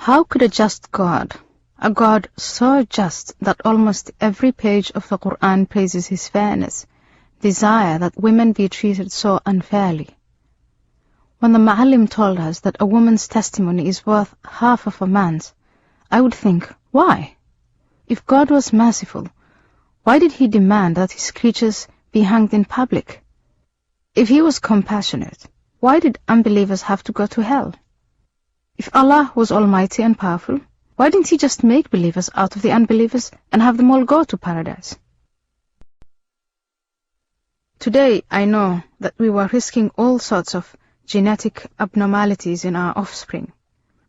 How could a just God, a God so just that almost every page of the Quran praises his fairness, desire that women be treated so unfairly? When the Ma'alim told us that a woman's testimony is worth half of a man's, I would think, why? If God was merciful, why did he demand that his creatures be hanged in public? If he was compassionate, why did unbelievers have to go to hell? If Allah was almighty and powerful, why didn't he just make believers out of the unbelievers and have them all go to paradise? Today I know that we were risking all sorts of genetic abnormalities in our offspring,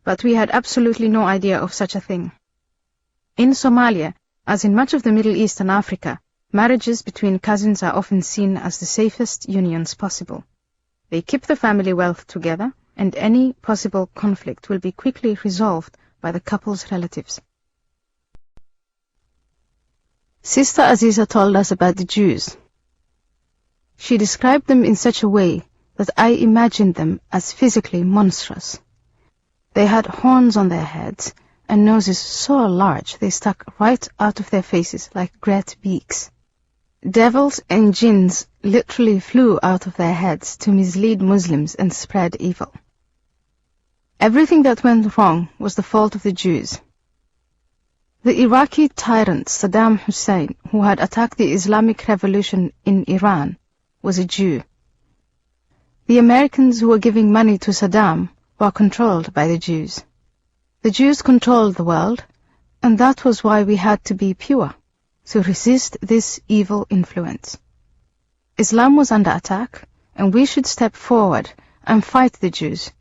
but we had absolutely no idea of such a thing. In Somalia, as in much of the Middle East and Africa, marriages between cousins are often seen as the safest unions possible. They keep the family wealth together, and any possible conflict will be quickly resolved by the couple's relatives. Sister Aziza told us about the Jews. She described them in such a way that I imagined them as physically monstrous. They had horns on their heads and noses so large they stuck right out of their faces like great beaks. Devils and jinns literally flew out of their heads to mislead Muslims and spread evil. Everything that went wrong was the fault of the Jews. The Iraqi tyrant Saddam Hussein, who had attacked the Islamic Revolution in Iran, was a Jew. The Americans who were giving money to Saddam were controlled by the Jews. The Jews controlled the world, and that was why we had to be pure, to resist this evil influence. Islam was under attack, and we should step forward and fight the Jews,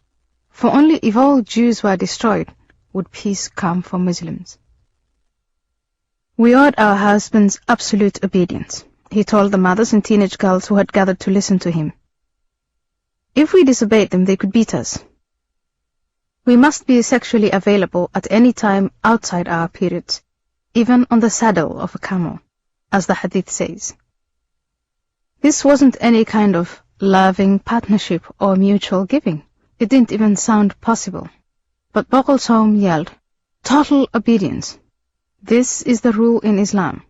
for only if all Jews were destroyed would peace come for Muslims. We owed our husbands absolute obedience, he told the mothers and teenage girls who had gathered to listen to him. If we disobeyed them, they could beat us. We must be sexually available at any time outside our periods, even on the saddle of a camel, as the hadith says. This wasn't any kind of loving partnership or mutual giving. It didn't even sound possible. But Boqolsoum yelled, "Total obedience. This is the rule in Islam."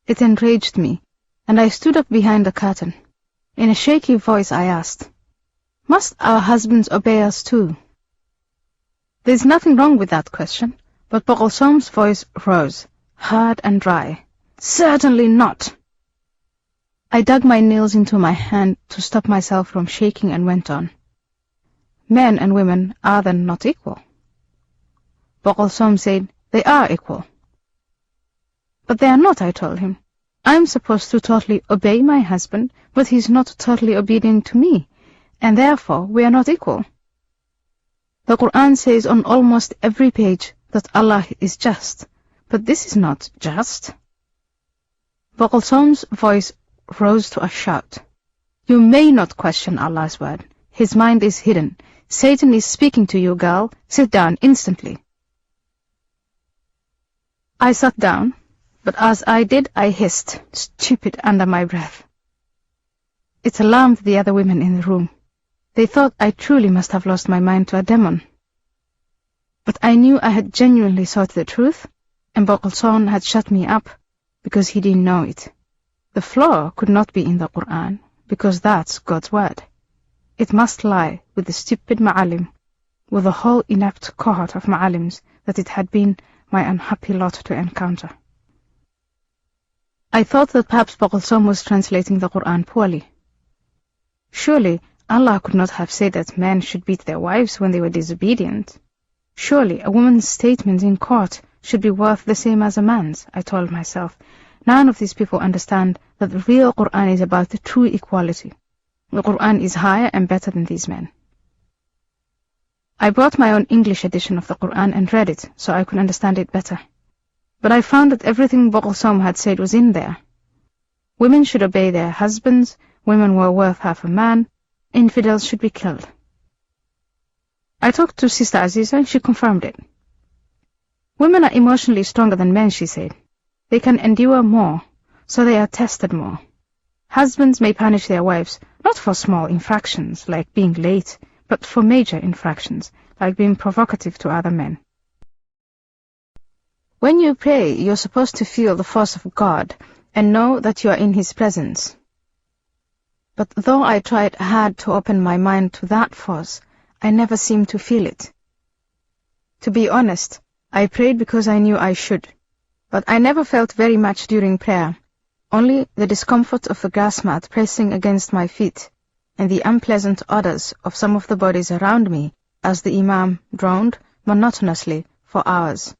It enraged me, and I stood up behind the curtain. In a shaky voice I asked, "Must our husbands obey us too?" There's nothing wrong with that question, but Boqolsoum's voice rose, hard and dry. "Certainly not!" I dug my nails into my hand to stop myself from shaking and went on. "Men and women are then not equal?" Boqolsoum said, "They are equal." "But they are not," I told him. "I'm supposed to totally obey my husband, but he's not totally obedient to me, and therefore we are not equal. The Quran says on almost every page that Allah is just, but this is not just." Boqolsoum's voice rose to a shout. "You may not question Allah's word. His mind is hidden. Satan is speaking to you, girl. Sit down instantly." I sat down, but as I did, I hissed, "Stupid," under my breath. It alarmed the other women in the room. They thought I truly must have lost my mind to a demon. But I knew I had genuinely sought the truth, and Boqolsoum had shut me up because he didn't know it. The flaw could not be in the Quran, because that's God's word. It must lie with the stupid Ma'alim, with the whole inept cohort of Ma'alims that it had been my unhappy lot to encounter. I thought that perhaps Boqolsoum was translating the Quran poorly. Surely Allah could not have said that men should beat their wives when they were disobedient. Surely a woman's statement in court should be worth the same as a man's, I told myself. None of these people understand that the real Quran is about the true equality. The Quran is higher and better than these men. I brought my own English edition of the Quran and read it so I could understand it better. But I found that everything Boqolsoum had said was in there. Women should obey their husbands, women were worth half a man, infidels should be killed. I talked to Sister Aziza and she confirmed it. Women are emotionally stronger than men, she said. They can endure more, so they are tested more. Husbands may punish their wives, not for small infractions like being late, but for major infractions, like being provocative to other men. When you pray, you're supposed to feel the force of God and know that you are in His presence. But though I tried hard to open my mind to that force, I never seemed to feel it. To be honest, I prayed because I knew I should, but I never felt very much during prayer, only the discomfort of the grass mat pressing against my feet and the unpleasant odors of some of the bodies around me as the Imam droned monotonously for hours.